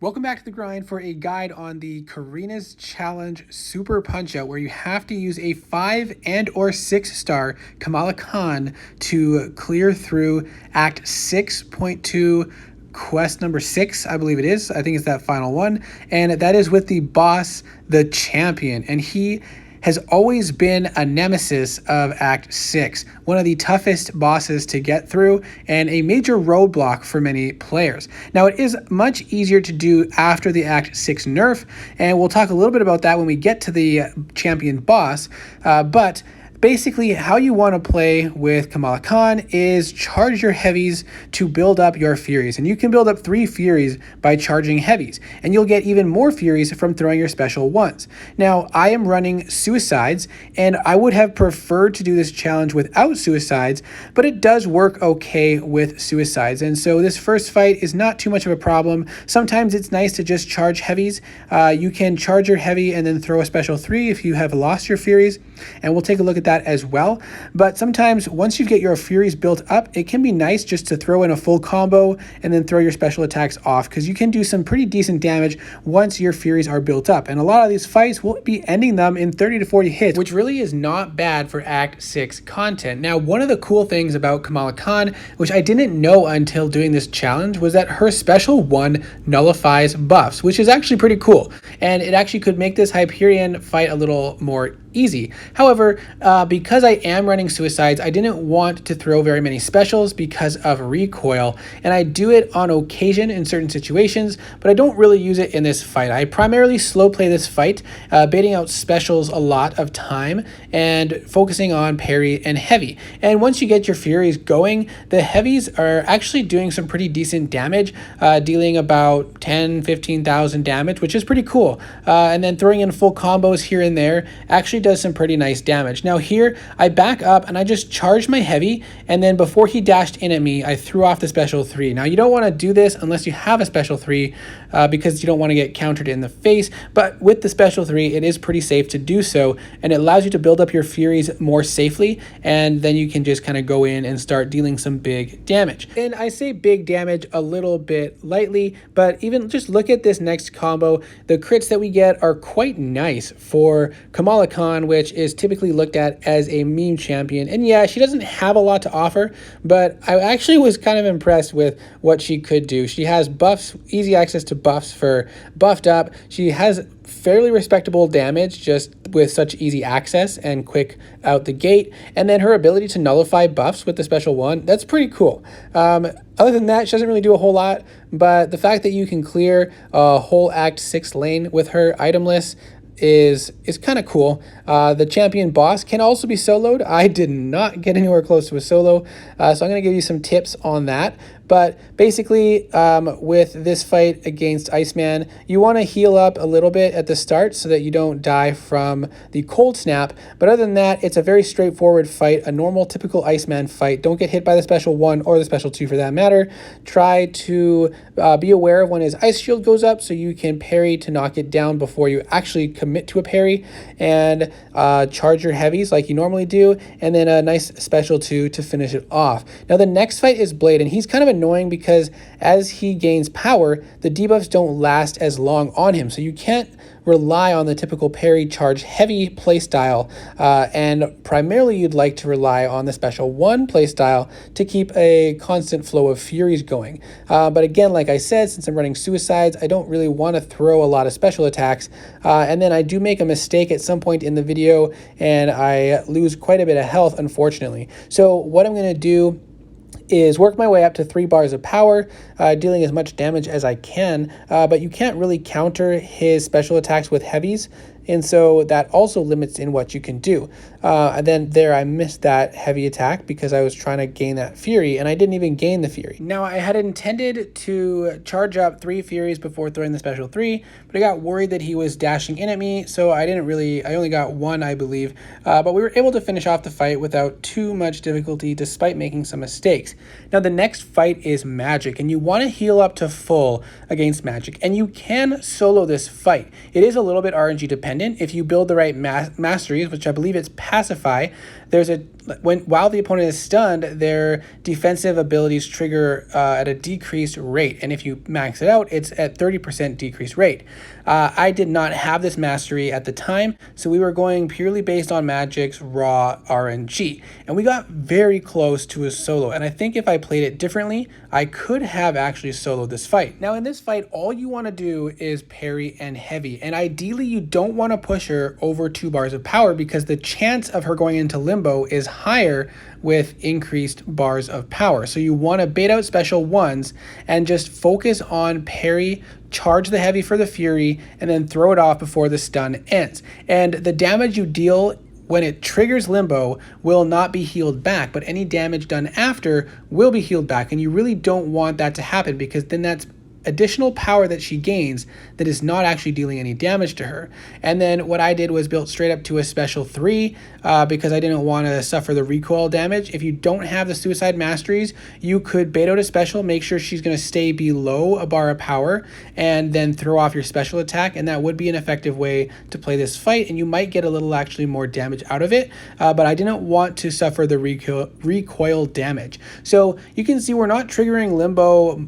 Welcome back to The Grind for a guide on the Carina's Challenge Super Punch-Out, where you have to use a 5 and or 6 star Kamala Khan to clear through Act 6.2 quest number 6, I believe it is. I think it's that final one. And that is with the boss, the champion. And he has always been a nemesis of Act 6, one of the toughest bosses to get through and a major roadblock for many players. Now, it is much easier to do after the Act 6 nerf, and we'll talk a little bit about that when we get to the champion boss, but basically, how you want to play with Kamala Khan is charge your heavies to build up your furies. And you can build up 3 furies by charging heavies. And you'll get even more furies from throwing your special ones. Now, I am running suicides, and I would have preferred to do this challenge without suicides, but it does work okay with suicides. And so this first fight is not too much of a problem. Sometimes it's nice to just charge heavies. You can charge your heavy and then throw a special 3 if you have lost your furies. And we'll take a look at that as well. But sometimes once you get your furies built up, it can be nice just to throw in a full combo and then throw your special attacks off, because you can do some pretty decent damage once your furies are built up. And a lot of these fights will be ending them in 30 to 40 hits, which really is not bad for Act 6 content. Now, one of the cool things about Kamala Khan, which I didn't know until doing this challenge, was that her special 1 nullifies buffs, which is actually pretty cool. And it actually could make this Hyperion fight a little more easy. However, because I am running suicides, I didn't want to throw very many specials because of recoil, and I do it on occasion in certain situations, but I don't really use it in this fight. I primarily slow play this fight, baiting out specials a lot of time and focusing on parry and heavy. And once you get your furies going, the heavies are actually doing some pretty decent damage, dealing about 10,000-15,000 damage, which is pretty cool. And then throwing in full combos here and there actually does some pretty nice damage. Now here, I back up and I just charged my heavy, and then before he dashed in at me, I threw off the special 3. Now you don't want to do this unless you have a special 3, because you don't want to get countered in the face, but with the special 3, it is pretty safe to do so, and it allows you to build up your furies more safely, and then you can just kind of go in and start dealing some big damage. And I say big damage a little bit lightly, but even just look at this next combo. The crits that we get are quite nice for Kamala Khan, which is typically looked at as a meme champion. And yeah, she doesn't have a lot to offer, but I actually was kind of impressed with what she could do. She has buffs, easy access to buffs for buffed up. She has fairly respectable damage just with such easy access and quick out the gate. And then her ability to nullify buffs with the special 1, that's pretty cool. Other than that, she doesn't really do a whole lot, but the fact that you can clear a whole Act 6 lane with her itemless is kind of cool. The champion boss can also be soloed. I did not get anywhere close to a solo, so I'm going to give you some tips on that. But basically, with this fight against Iceman, you want to heal up a little bit at the start so that you don't die from the cold snap. But other than that, it's a very straightforward fight, a normal, typical Iceman fight. Don't get hit by the special 1 or the special 2 for that matter. Try to be aware of when his ice shield goes up so you can parry to knock it down before you actually commit to a parry, and charge your heavies like you normally do, and then a nice special 2 to finish it off. Now, the next fight is Blade, and he's kind of annoying because as he gains power, the debuffs don't last as long on him, so you can't rely on the typical parry charge heavy playstyle, and primarily you'd like to rely on the special 1 playstyle to keep a constant flow of furies going. But again, like I said, since I'm running suicides, I don't really want to throw a lot of special attacks, and then I do make a mistake at some point in the video and I lose quite a bit of health, unfortunately. So what I'm going to do is work my way up to 3 bars of power, dealing as much damage as I can, but you can't really counter his special attacks with heavies, and so that also limits in what you can do. And then there I missed that heavy attack because I was trying to gain that fury, and I didn't even gain the fury. Now, I had intended to charge up 3 furies before throwing the special 3, but I got worried that he was dashing in at me, so I only got 1, I believe, but we were able to finish off the fight without too much difficulty despite making some mistakes. Now, the next fight is Magik, and you want to heal up to full against Magik, and you can solo this fight. It is a little bit RNG dependent. If you build the right masteries, which I believe it's Pacify, there's a while the opponent is stunned, their defensive abilities trigger at a decreased rate. And if you max it out, it's at 30% decreased rate. I did not have this mastery at the time, so we were going purely based on Magik's raw RNG. And we got very close to a solo. And I think if I played it differently, I could have actually soloed this fight. Now in this fight, all you want to do is parry and heavy. And ideally, you don't want to push her over 2 bars of power because the chance of her going into limbo is higher with increased bars of power. So you want to bait out special ones and just focus on parry, charge the heavy for the fury, and then throw it off before the stun ends. And the damage you deal when it triggers limbo will not be healed back, but any damage done after will be healed back. And you really don't want that to happen because then that's additional power that she gains that is not actually dealing any damage to her. And then what I did was built straight up to a special 3 because I didn't want to suffer the recoil damage. If you don't have the suicide masteries, you could bait out a special, make sure she's going to stay below a bar of power, and then throw off your special attack, and that would be an effective way to play this fight, and you might get a little actually more damage out of it, but I didn't want to suffer the recoil damage. So you can see we're not triggering limbo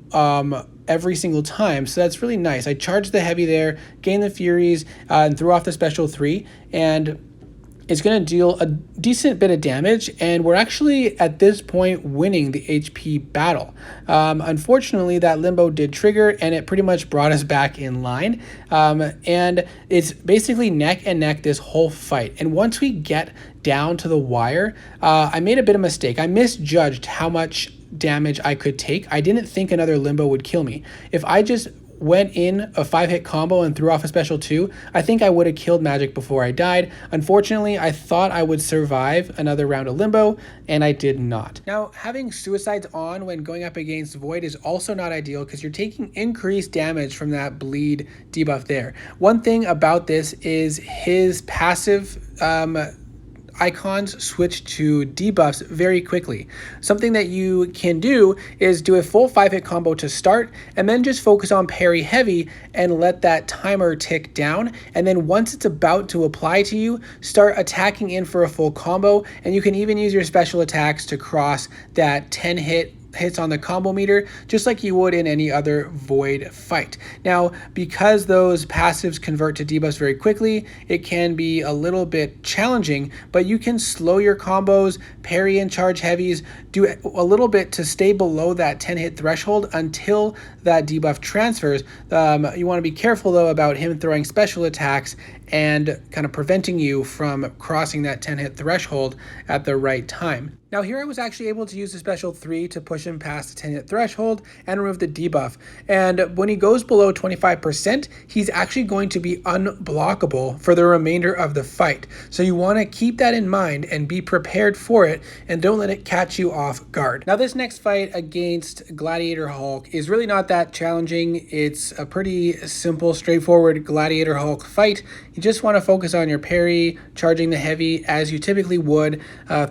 every single time, so that's really nice. I charged the heavy there, gained the furies, and threw off the special 3, and it's going to deal a decent bit of damage, and we're actually at this point winning the HP battle. Unfortunately, that limbo did trigger, and it pretty much brought us back in line, and it's basically neck and neck this whole fight. And once we get down to the wire, I made a bit of a mistake. I misjudged how much damage I could take. I didn't think another limbo would kill me. If I just went in a 5-hit combo and threw off a special 2, I think I would have killed Magik before I died. Unfortunately, I thought I would survive another round of limbo, and I did not. Now, having suicides on when going up against Void is also not ideal because you're taking increased damage from that bleed debuff there. One thing about this is his passive icons switch to debuffs very quickly. Something that you can do is do a full 5-hit combo to start and then just focus on parry heavy and let that timer tick down, and then once it's about to apply to you, start attacking in for a full combo, and you can even use your special attacks to cross that 10 hits on the combo meter, just like you would in any other Void fight. Now, because those passives convert to debuffs very quickly, it can be a little bit challenging, but you can slow your combos, parry and charge heavies, do a little bit to stay below that 10 hit threshold until that debuff transfers. You want to be careful though about him throwing special attacks and kind of preventing you from crossing that 10 hit threshold at the right time. Now here I was actually able to use the special 3 to push him past the 10 hit threshold and remove the debuff. And when he goes below 25%, he's actually going to be unblockable for the remainder of the fight. So you want to keep that in mind and be prepared for it, and don't let it catch you off guard. Now this next fight against Gladiator Hulk is really not that challenging. It's a pretty simple, straightforward Gladiator Hulk fight. You just want to focus on your parry, charging the heavy as you typically would,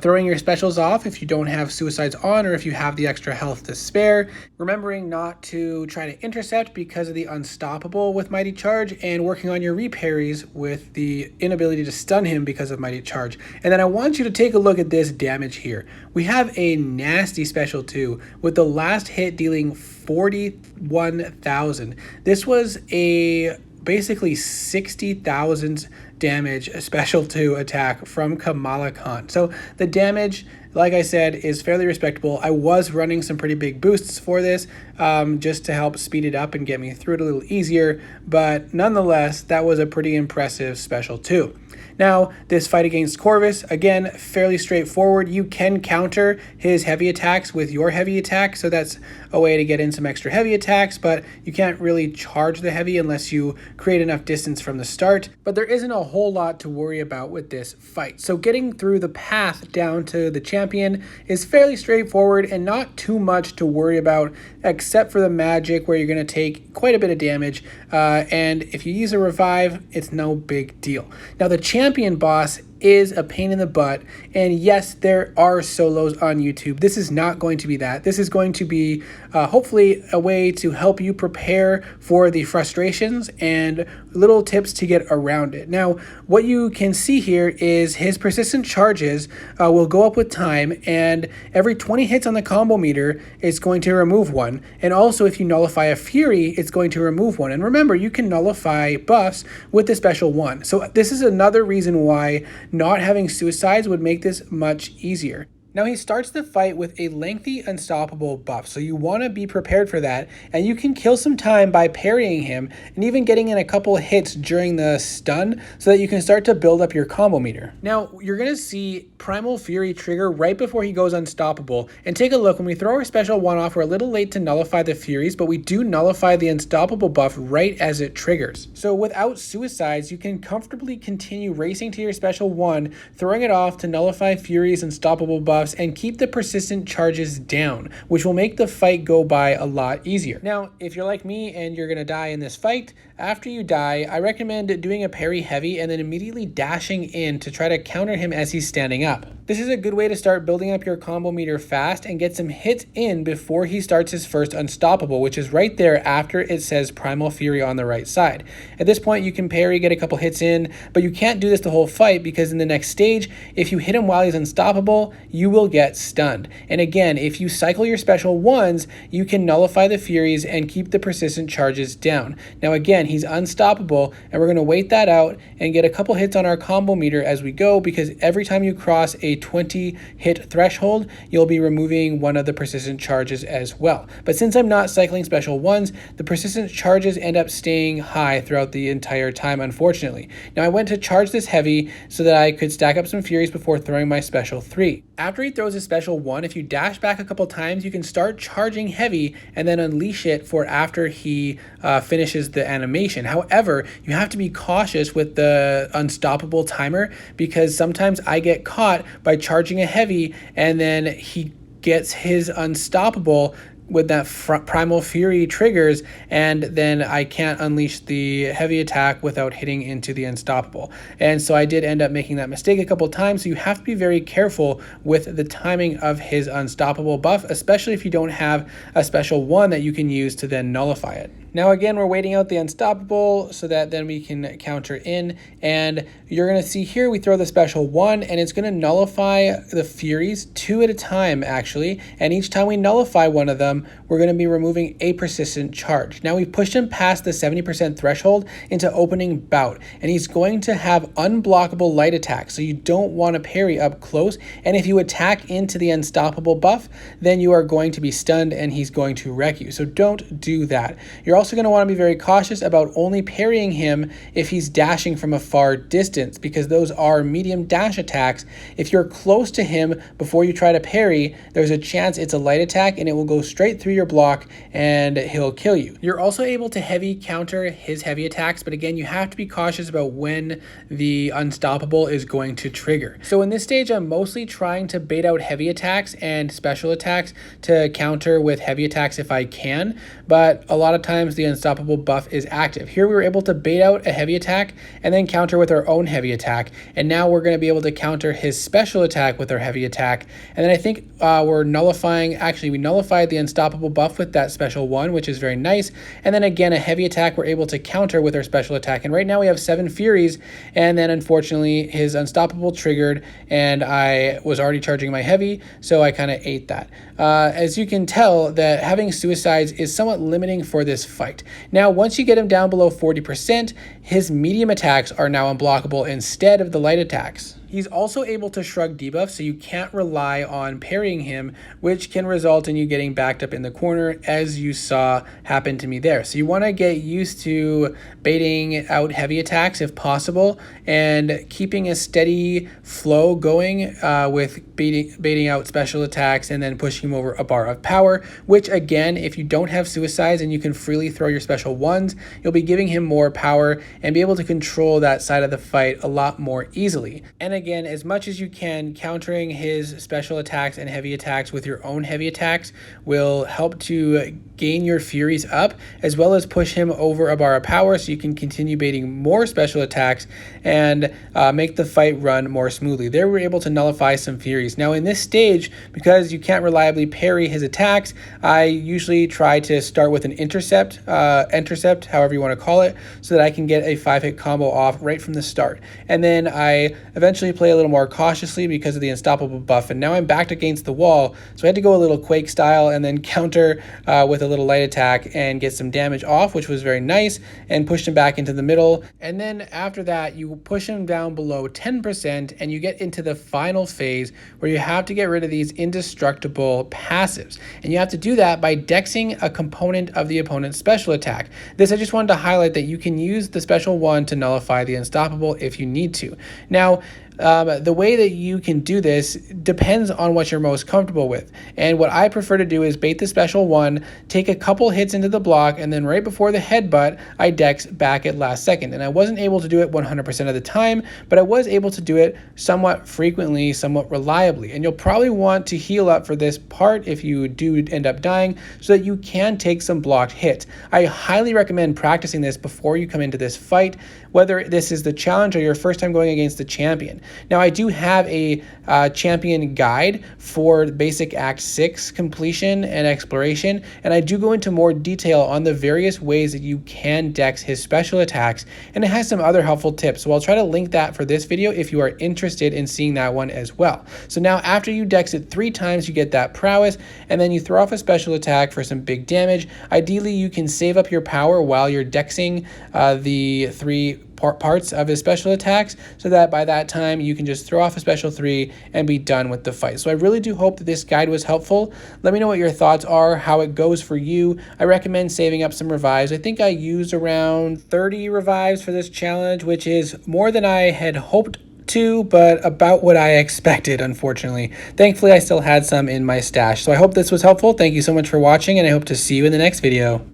throwing your specials off if you don't have suicides on or if you have the extra health to spare, remembering not to try to intercept because of the unstoppable with Mighty Charge, and working on your reparries with the inability to stun him because of Mighty Charge. And then I want you to take a look at this damage here. We have a nasty special 2 with the last hit dealing 41,000. This was a basically 60,000 damage special 2 attack from Kamala Khan. So the damage, like I said, is fairly respectable. I was running some pretty big boosts for this just to help speed it up and get me through it a little easier, but nonetheless, that was a pretty impressive special 2. Now, this fight against Corvus, again, fairly straightforward. You can counter his heavy attacks with your heavy attack, so that's a way to get in some extra heavy attacks, but you can't really charge the heavy unless you create enough distance from the start. But there isn't a whole lot to worry about with this fight. So getting through the path down to the champion is fairly straightforward and not too much to worry about, except for the Magik where you're going to take quite a bit of damage. And if you use a revive, it's no big deal. Now the champion boss is a pain in the butt. And yes, there are solos on YouTube. This is not going to be that. This is going to be hopefully a way to help you prepare for the frustrations and little tips to get around it. Now, what you can see here is his persistent charges will go up with time, and every 20 hits on the combo meter, it's going to remove one. And also, if you nullify a Fury, it's going to remove one. And remember, you can nullify buffs with the special one. So this is another reason why not having suicides would make this much easier. Now he starts the fight with a lengthy unstoppable buff, so you want to be prepared for that, and you can kill some time by parrying him and even getting in a couple hits during the stun so that you can start to build up your combo meter. Now you're going to see Primal Fury trigger right before he goes unstoppable, and take a look, when we throw our special one off, we're a little late to nullify the Furies, but we do nullify the unstoppable buff right as it triggers. So without suicides, you can comfortably continue racing to your special one, throwing it off to nullify Fury's unstoppable buff and keep the persistent charges down, which will make the fight go by a lot easier. Now, if you're like me and you're gonna die in this fight, after you die, I recommend doing a parry heavy and then immediately dashing in to try to counter him as he's standing up. This is a good way to start building up your combo meter fast and get some hits in before he starts his first unstoppable, which is right there after it says Primal Fury on the right side. At this point, you can parry, get a couple hits in, but you can't do this the whole fight, because in the next stage, if you hit him while he's unstoppable, you will get stunned. And again, if you cycle your special ones, you can nullify the Furies and keep the persistent charges down. Now again, he's unstoppable, and we're going to wait that out and get a couple hits on our combo meter as we go, because every time you cross a 20 hit threshold, you'll be removing one of the persistent charges as well. But since I'm not cycling special ones, the persistent charges end up staying high throughout the entire time, unfortunately. Now I went to charge this heavy so that I could stack up some Furies before throwing my special 3. After he throws his special 1, if you dash back a couple times, you can start charging heavy and then unleash it for after he finishes the animation. However, you have to be cautious with the unstoppable timer, because sometimes I get caught by charging a heavy and then he gets his unstoppable with that Primal Fury triggers, and then I can't unleash the heavy attack without hitting into the unstoppable. And so I did end up making that mistake a couple times, so you have to be very careful with the timing of his unstoppable buff, especially if you don't have a special one that you can use to then nullify it. Now again, we're waiting out the unstoppable so that then we can counter in, and you're going to see here we throw the special 1 and it's going to nullify the Furies 2 at a time actually, and each time we nullify one of them, we're going to be removing a persistent charge. Now we've pushed him past the 70% threshold into opening bout, and he's going to have unblockable light attacks, so you don't want to parry up close, and if you attack into the unstoppable buff, then you are going to be stunned and he's going to wreck you, so don't do that. You're also going to want to be very cautious about only parrying him if he's dashing from a far distance, because those are medium dash attacks. If you're close to him before you try to parry, there's a chance it's a light attack and it will go straight through your block and he'll kill you. You're also able to heavy counter his heavy attacks, but again, you have to be cautious about when the unstoppable is going to trigger. So in this stage, I'm mostly trying to bait out heavy attacks and special attacks to counter with heavy attacks if I can, but a lot of times the unstoppable buff is active. Here we were able to bait out a heavy attack and then counter with our own heavy attack, and now we're going to be able to counter his special attack with our heavy attack. And then I think we're nullifying, actually we nullified the unstoppable buff with that special 1, which is very nice, and then again a heavy attack we're able to counter with our special attack, and right now we have 7 Furies, and then unfortunately his unstoppable triggered and I was already charging my heavy, so I kind of ate that. As you can tell, that having suicides is somewhat limiting for this fight. Now, once you get him down below 40%, his medium attacks are now unblockable instead of the light attacks. He's also able to shrug debuff, so you can't rely on parrying him, which can result in you getting backed up in the corner, as you saw happen to me there. So you want to get used to baiting out heavy attacks if possible, and keeping a steady flow going with baiting out special attacks and then pushing him over a bar of power, which again, if you don't have suicides and you can freely throw your special ones, you'll be giving him more power and be able to control that side of the fight a lot more easily. And again, as much as you can, countering his special attacks and heavy attacks with your own heavy attacks will help to gain your furies up, as well as push him over a bar of power so you can continue baiting more special attacks and make the fight run more smoothly. There we're able to nullify some furies. Now in this stage, because you can't reliably parry his attacks, I usually try to start with an intercept, however you want to call it, so that I can get a 5-hit combo off right from the start. And then I eventually play a little more cautiously because of the unstoppable buff, and now I'm backed against the wall, so I had to go a little Quake style and then counter with a little light attack and get some damage off, which was very nice, and pushed him back into the middle. And then after that, you push him down below 10% and you get into the final phase where you have to get rid of these indestructible passives. And you have to do that by dexing a component of the opponent's special attack. This, I just wanted to highlight that you can use the special one to nullify the unstoppable if you need to. Now, the way that you can do this depends on what you're most comfortable with. And what I prefer to do is bait the special one, take a couple hits into the block, and then right before the headbutt, I dex back at last second. And I wasn't able to do it 100% of the time, but I was able to do it somewhat frequently, somewhat reliably. And you'll probably want to heal up for this part if you do end up dying, so that you can take some blocked hits. I highly recommend practicing this before you come into this fight, whether this is the challenge or your first time going against the champion. Now, I do have a champion guide for basic Act 6 completion and exploration, and I do go into more detail on the various ways that you can dex his special attacks, and it has some other helpful tips. So I'll try to link that for this video if you are interested in seeing that one as well. So now after you dex it 3 times, you get that prowess, and then you throw off a special attack for some big damage. Ideally, you can save up your power while you're dexing the 3 parts of his special attacks, so that by that time you can just throw off a special 3 and be done with the fight. So I really do hope that this guide was helpful. Let me know what your thoughts are, how it goes for you. I recommend saving up some revives. I think I used around 30 revives for this challenge, which is more than I had hoped to, but about what I expected, unfortunately. Thankfully, I still had some in my stash. So I hope this was helpful. Thank you so much for watching, and I hope to see you in the next video.